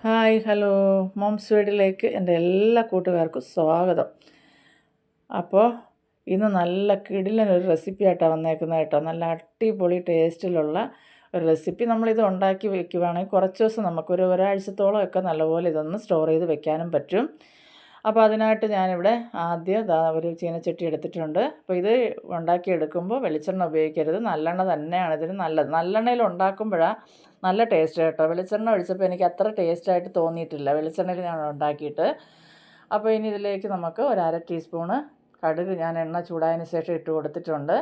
Hi hello moms വീഡിയോയിലേക്ക് എൻ്റെ എല്ലാ കൂട്ടുകാർക്കും സ്വാഗതം. അപ്പോൾ ഇന്ന് നല്ല കിടിലനൊരു റെസിപ്പി ആയിട്ടാണ് വന്നേക്കുന്നത് കേട്ടോ. നല്ല അടിപൊളി ടേസ്റ്റിലുള്ള ഒരു റെസിപ്പി. നമ്മളിത് ഉണ്ടാക്കി വെക്കുകയാണെങ്കിൽ കുറച്ച് ദിവസം നമുക്കൊരു ഒരാഴ്ചത്തോളമൊക്കെ നല്ലപോലെ ഇതൊന്ന് സ്റ്റോർ ചെയ്ത് വെക്കാനും പറ്റും. അപ്പോൾ അതിനായിട്ട് ഞാനിവിടെ ആദ്യം ഒരു ചീനച്ചട്ടി എടുത്തിട്ടുണ്ട്. അപ്പോൾ ഇത് ഉണ്ടാക്കിയെടുക്കുമ്പോൾ വെളിച്ചെണ്ണ ഉപയോഗിക്കരുത്, നല്ലെണ്ണ തന്നെയാണ് ഇതിന് നല്ലത്. നല്ലെണ്ണയിൽ ഉണ്ടാക്കുമ്പോഴാണ് നല്ല ടേസ്റ്റ് കേട്ടോ. വെളിച്ചെണ്ണ ഒഴിച്ചപ്പോൾ എനിക്ക് അത്ര ടേസ്റ്റായിട്ട് തോന്നിയിട്ടില്ല വെളിച്ചെണ്ണയിൽ ഞാൻ ഉണ്ടാക്കിയിട്ട്. അപ്പോൾ ഇനി ഇതിലേക്ക് നമുക്ക് ഒരു 1/2 ടീസ്പൂണ് കടുക് ഞാൻ എണ്ണ ചൂടായതിന് ശേഷം ഇട്ട് കൊടുത്തിട്ടുണ്ട്.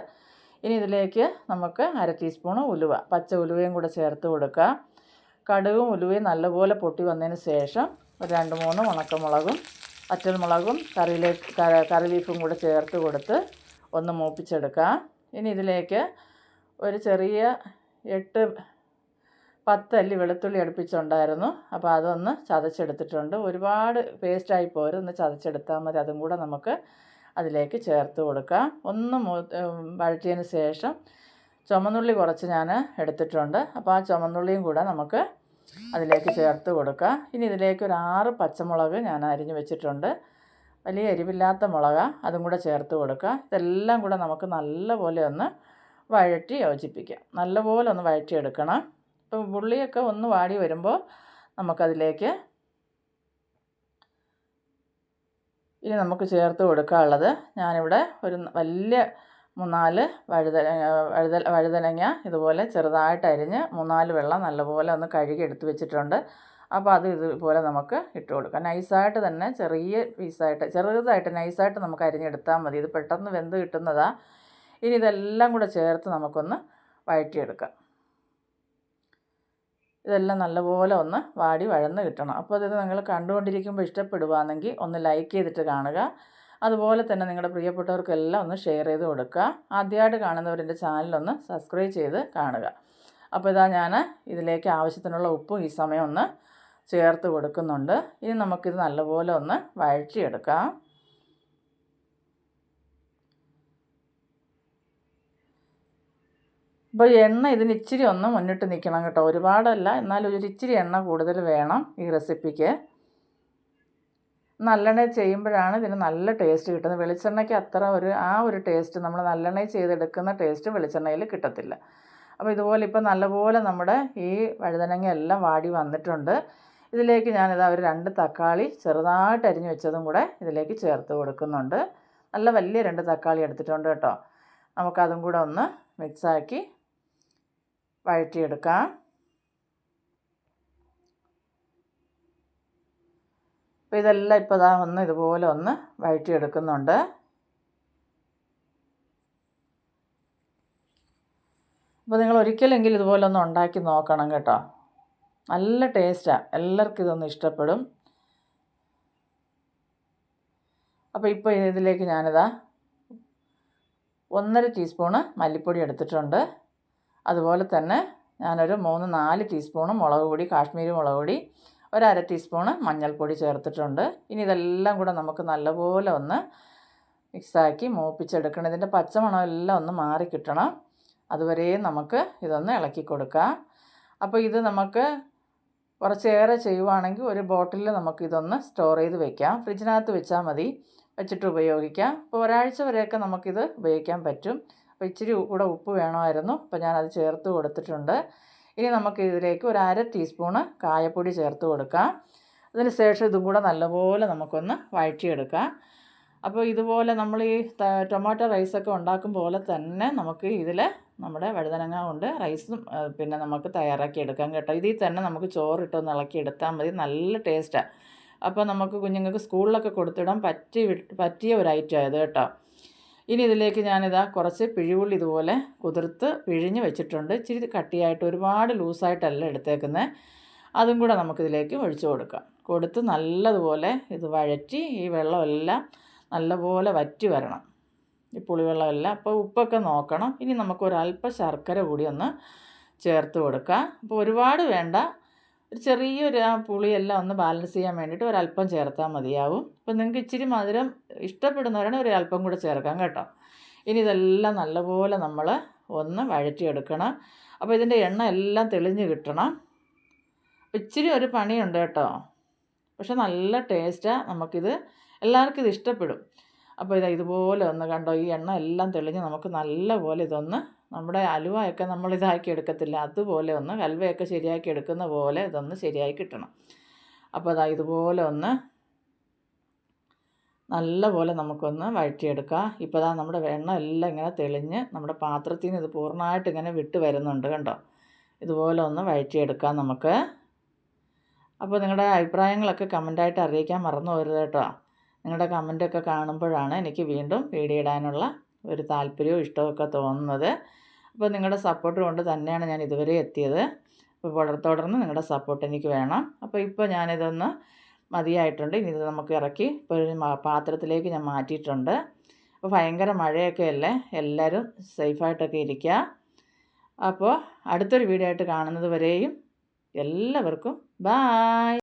ഇനി ഇതിലേക്ക് നമുക്ക് 1/2 ടീസ്പൂണ് ഉലുവ, പച്ച ഉലുവയും കൂടെ ചേർത്ത് കൊടുക്കുക. കടുകും ഉലുവയും നല്ലപോലെ പൊട്ടി വന്നതിന് ശേഷം ഒരു 2-3 ഉണക്കമുളകും വറ്റൽമുളകും കറി ലീഫും കൂടെ ചേർത്ത് കൊടുത്ത് ഒന്ന് മൂപ്പിച്ചെടുക്കുക. ഇനി ഇതിലേക്ക് ഒരു ചെറിയ 8-10 അല്ലി വെളുത്തുള്ളി അടുപ്പിച്ചുണ്ടായിരുന്നു. അപ്പോൾ അതൊന്ന് ചതച്ചെടുത്തിട്ടുണ്ട്. ഒരുപാട് പേസ്റ്റായി പോരും, ഒന്ന് ചതച്ചെടുത്താൽ മതി. അതും കൂടെ നമുക്ക് അതിലേക്ക് ചേർത്ത് കൊടുക്കാം. ഒന്ന് വഴറ്റിയതിന് ശേഷം ചുമന്നുള്ളി കുറച്ച് ഞാൻ എടുത്തിട്ടുണ്ട്. അപ്പോൾ ആ ചുമന്നുള്ളിയും കൂടെ നമുക്ക് അതിലേക്ക് ചേർത്ത് കൊടുക്കുക. ഇനി ഇതിലേക്ക് ഒരു 6 പച്ചമുളക് ഞാൻ അരിഞ്ഞ് വെച്ചിട്ടുണ്ട്. വലിയ എരിവില്ലാത്ത മുളക്, അതും കൂടെ ചേർത്ത് കൊടുക്കുക. ഇതെല്ലാം കൂടെ നമുക്ക് നല്ലപോലെ ഒന്ന് വഴറ്റി യോജിപ്പിക്കാം. നല്ലപോലെ ഒന്ന് വഴറ്റിയെടുക്കണം. ഇപ്പോൾ ഉള്ളിയൊക്കെ ഒന്ന് വാടി വരുമ്പോൾ നമുക്കതിലേക്ക് ഇനി നമുക്ക് ചേർത്ത് കൊടുക്കാനുള്ളത്, ഞാനിവിടെ ഒരു വലിയ 3-4 വഴുതനങ്ങ ഇതുപോലെ ചെറുതായിട്ട് അരിഞ്ഞ് 3-4 വെള്ളം നല്ലപോലെ ഒന്ന് കഴുകി എടുത്ത് വെച്ചിട്ടുണ്ട്. അപ്പോൾ അത് ഇതുപോലെ നമുക്ക് ഇട്ട് കൊടുക്കാം. നൈസായിട്ട് തന്നെ ചെറുതായിട്ട് നൈസായിട്ട് നമുക്ക് അരിഞ്ഞെടുത്താൽ മതി. ഇത് പെട്ടെന്ന് വെന്ത് കിട്ടുന്നതാണ്. ഇനി ഇതെല്ലാം കൂടെ ചേർത്ത് നമുക്കൊന്ന് വഴറ്റിയെടുക്കാം. ഇതെല്ലാം നല്ലപോലെ ഒന്ന് വാടി വഴന്ന് കിട്ടണം. അപ്പോൾ ഇത് നിങ്ങൾ കണ്ടുകൊണ്ടിരിക്കുമ്പോൾ ഇഷ്ടപ്പെടുകയാണെങ്കിൽ ഒന്ന് ലൈക്ക് ചെയ്തിട്ട് കാണുക. അതുപോലെ തന്നെ നിങ്ങളുടെ പ്രിയപ്പെട്ടവർക്കെല്ലാം ഒന്ന് ഷെയർ ചെയ്ത് കൊടുക്കുക. ആദ്യമായിട്ട് കാണുന്നവർ എൻ്റെ ചാനലൊന്ന് സബ്സ്ക്രൈബ് ചെയ്ത് കാണുക. അപ്പോൾ ഇതാ ഞാൻ ഇതിലേക്ക് ആവശ്യത്തിനുള്ള ഉപ്പും ഈ സമയം ഒന്ന് ചേർത്ത് കൊടുക്കുന്നുണ്ട്. ഇനി നമുക്കിത് നല്ലപോലെ ഒന്ന് വഴറ്റിയെടുക്കാം. അപ്പോൾ എണ്ണ ഇതിന് ഇച്ചിരി ഒന്ന് മുന്നിട്ട് നിൽക്കണം കേട്ടോ. ഒരുപാടല്ല, എന്നാലും ഒരു ഇച്ചിരി എണ്ണ കൂടുതൽ വേണം ഈ റെസിപ്പിക്ക്. നല്ലെണ്ണയിൽ ചെയ്യുമ്പോഴാണ് ഇതിന് നല്ല ടേസ്റ്റ് കിട്ടുന്നത്. വെളിച്ചെണ്ണയ്ക്ക് അത്ര ഒരു ടേസ്റ്റ് നമ്മൾ നല്ലെണ്ണയിൽ ചെയ്തെടുക്കുന്ന ടേസ്റ്റ് വെളിച്ചെണ്ണയിൽ കിട്ടത്തില്ല. അപ്പോൾ ഇതുപോലെ ഇപ്പോൾ നല്ലപോലെ നമ്മുടെ ഈ വഴുതനങ്ങ എല്ലാം വാടി വന്നിട്ടുണ്ട്. ഇതിലേക്ക് ഞാനിതാ ഒരു 2 തക്കാളി ചെറുതായിട്ട് അരിഞ്ഞ് വെച്ചതും കൂടെ ഇതിലേക്ക് ചേർത്ത് കൊടുക്കുന്നുണ്ട്. നല്ല വലിയ 2 തക്കാളി എടുത്തിട്ടുണ്ട് കേട്ടോ. നമുക്കതും കൂടെ ഒന്ന് മിക്സാക്കി വഴറ്റിയെടുക്കാം. അപ്പോൾ ഇതെല്ലാം ഇപ്പോൾ ഇതുപോലെ ഒന്ന് വഴറ്റിയെടുക്കുന്നുണ്ട്. അപ്പോൾ നിങ്ങൾ ഒരിക്കലെങ്കിലും ഇതുപോലെ ഒന്ന് ഉണ്ടാക്കി നോക്കണം കേട്ടോ. നല്ല ടേസ്റ്റാണ്, എല്ലാവർക്കും ഇതൊന്ന് ഇഷ്ടപ്പെടും. അപ്പോൾ ഇപ്പോൾ ഇതിലേക്ക് ഞാനിതാ 1.5 ടീസ്പൂണ് മല്ലിപ്പൊടി എടുത്തിട്ടുണ്ട്. അതുപോലെ തന്നെ ഞാനൊരു 3-4 ടീസ്പൂണ് മുളക് പൊടി, കാശ്മീരി മുളക് പൊടി, ഒരു 1/2 ടീസ്പൂണ് മഞ്ഞൾപ്പൊടി ചേർത്തിട്ടുണ്ട്. ഇനി ഇതെല്ലാം കൂടെ നമുക്ക് നല്ലപോലെ ഒന്ന് മിക്സാക്കി മൂപ്പിച്ചെടുക്കണം. ഇതിൻ്റെ പച്ചമണം എല്ലാം ഒന്ന് മാറിക്കിട്ടണം. അതുവരെയും നമുക്ക് ഇതൊന്ന് ഇളക്കി കൊടുക്കാം. അപ്പോൾ ഇത് നമുക്ക് കുറച്ചേറെ ചെയ്യുവാണെങ്കിൽ ഒരു ബോട്ടിലിൽ നമുക്കിതൊന്ന് സ്റ്റോർ ചെയ്ത് വെക്കാം. ഫ്രിഡ്ജിനകത്ത് വെച്ചാൽ മതി, വെച്ചിട്ട് ഉപയോഗിക്കാം. അപ്പോൾ ഒരാഴ്ച വരെയൊക്കെ നമുക്കിത് ഉപയോഗിക്കാൻ പറ്റും. അപ്പോൾ ഇച്ചിരി കൂടെ ഉപ്പ് വേണമായിരുന്നു, അപ്പോൾ ഞാനത് ചേർത്ത് കൊടുത്തിട്ടുണ്ട്. ഇനി നമുക്ക് ഇതിലേക്ക് ഒരു 1/2 ടീസ്പൂണ് കായപ്പൊടി ചേർത്ത് കൊടുക്കാം. അതിന് ശേഷം ഇതും കൂടെ നല്ലപോലെ നമുക്കൊന്ന് വഴറ്റിയെടുക്കാം. അപ്പോൾ ഇതുപോലെ നമ്മൾ ഈ ടൊമാറ്റോ റൈസൊക്കെ ഉണ്ടാക്കും പോലെ തന്നെ നമുക്ക് ഇതിൽ നമ്മുടെ വഴുതനങ്ങ കൊണ്ട് റൈസും പിന്നെ നമുക്ക് തയ്യാറാക്കി എടുക്കാം കേട്ടോ. ഇതിൽ തന്നെ നമുക്ക് ചോറിട്ടൊന്ന് ഇളക്കി എടുത്താൽ മതി, നല്ല ടേസ്റ്റാണ്. അപ്പോൾ നമുക്ക് കുഞ്ഞുങ്ങൾക്ക് സ്കൂളിലൊക്കെ കൊടുത്തിടാൻ പറ്റിയ ഒരു ഐറ്റം ആയത് കേട്ടോ. ഇനി ഇതിലേക്ക് ഞാനിതാ കുറച്ച് പിഴിവുള്ളി ഇതുപോലെ കുതിർത്ത് പിഴിഞ്ഞ് വെച്ചിട്ടുണ്ട്. ഇച്ചിരി കട്ടിയായിട്ട്, ഒരുപാട് ലൂസായിട്ടല്ല എടുത്തേക്കുന്നത്. അതും കൂടെ നമുക്കിതിലേക്ക് ഒഴിച്ചു കൊടുത്ത് നല്ലതുപോലെ ഇത് വഴറ്റി ഈ വെള്ളമെല്ലാം നല്ലപോലെ വറ്റി വരണം, ഈ പുളിവെള്ളമെല്ലാം. അപ്പോൾ ഉപ്പൊക്കെ നോക്കണം. ഇനി നമുക്കൊരല്പം ശർക്കര കൂടി ഒന്ന് ചേർത്ത് കൊടുക്കാം. അപ്പോൾ ഒരുപാട് വേണ്ട, ഒരു ചെറിയൊരു ആ പുളിയെല്ലാം ഒന്ന് ബാലൻസ് ചെയ്യാൻ വേണ്ടിയിട്ട് ഒരല്പം ചേർത്താൽ മതിയാവും. അപ്പോൾ നിങ്ങൾക്ക് ഇച്ചിരി മധുരം ഇഷ്ടപ്പെടുന്നവരാണെങ്കിൽ ഒരു അല്പം കൂടെ ചേർക്കാം കേട്ടോ. ഇനി ഇതെല്ലാം നല്ലപോലെ നമ്മൾ ഒന്ന് വഴറ്റിയെടുക്കണം. അപ്പോൾ ഇതിൻ്റെ എണ്ണ എല്ലാം തെളിഞ്ഞ് കിട്ടണം. ഇച്ചിരി ഒരു പണിയുണ്ട് കേട്ടോ, പക്ഷെ നല്ല ടേസ്റ്റാണ്. നമുക്കിത് എല്ലാവർക്കും ഇത് ഇഷ്ടപ്പെടും. അപ്പോൾ ഇതുപോലെ ഒന്ന് കണ്ടോ, ഈ എണ്ണ എല്ലാം തെളിഞ്ഞ് നമുക്ക് നല്ലപോലെ ഇതൊന്ന് നമ്മുടെ അലുവയൊക്കെ നമ്മൾ ഇതാക്കി എടുക്കത്തില്ല, അതുപോലെ ഒന്ന് ഹൽവയൊക്കെ ശരിയാക്കി എടുക്കുന്ന പോലെ ഇതൊന്ന് ശരിയായി കിട്ടണം. അപ്പോൾ ഇതുപോലെ ഒന്ന് നല്ലപോലെ നമുക്കൊന്ന് വഴറ്റിയെടുക്കാം. ഇപ്പോൾ നമ്മുടെ എണ്ണ എല്ലാം ഇങ്ങനെ തെളിഞ്ഞ് നമ്മുടെ പാത്രത്തിൽ നിന്ന് ഇത് പൂർണ്ണമായിട്ട് ഇങ്ങനെ വിട്ട് വരുന്നുണ്ട് കണ്ടോ. ഇതുപോലെ ഒന്ന് വഴറ്റിയെടുക്കാം നമുക്ക്. അപ്പോൾ നിങ്ങളുടെ അഭിപ്രായങ്ങളൊക്കെ കമൻറ്റായിട്ട് അറിയിക്കാൻ മറന്നു പോകരുത് കേട്ടോ. നിങ്ങളുടെ കമൻറ്റൊക്കെ കാണുമ്പോഴാണ് എനിക്ക് വീണ്ടും വീഡിയോ ഇടാനുള്ള ഒരു താല്പര്യവും ഇഷ്ടമൊക്കെ തോന്നുന്നത്. അപ്പോൾ നിങ്ങളുടെ സപ്പോർട്ട് കൊണ്ട് തന്നെയാണ് ഞാൻ ഇതുവരെ എത്തിയത്. അപ്പോൾ തുടർന്ന് നിങ്ങളുടെ സപ്പോർട്ട് എനിക്ക് വേണം. അപ്പോൾ ഇപ്പോൾ ഞാനിതൊന്ന് മതിയായിട്ടുണ്ട്. ഇനി ഇത് നമുക്ക് ഇറക്കി ഇപ്പോൾ ഒരു പാത്രത്തിലേക്ക് ഞാൻ മാറ്റിയിട്ടുണ്ട്. അപ്പോൾ ഭയങ്കര മഴയൊക്കെ അല്ലേ, എല്ലാവരും സേഫായിട്ടൊക്കെ ഇരിക്കുക. അപ്പോൾ അടുത്തൊരു വീഡിയോ ആയിട്ട് കാണുന്നത് വരെയും എല്ലാവർക്കും ബായ്.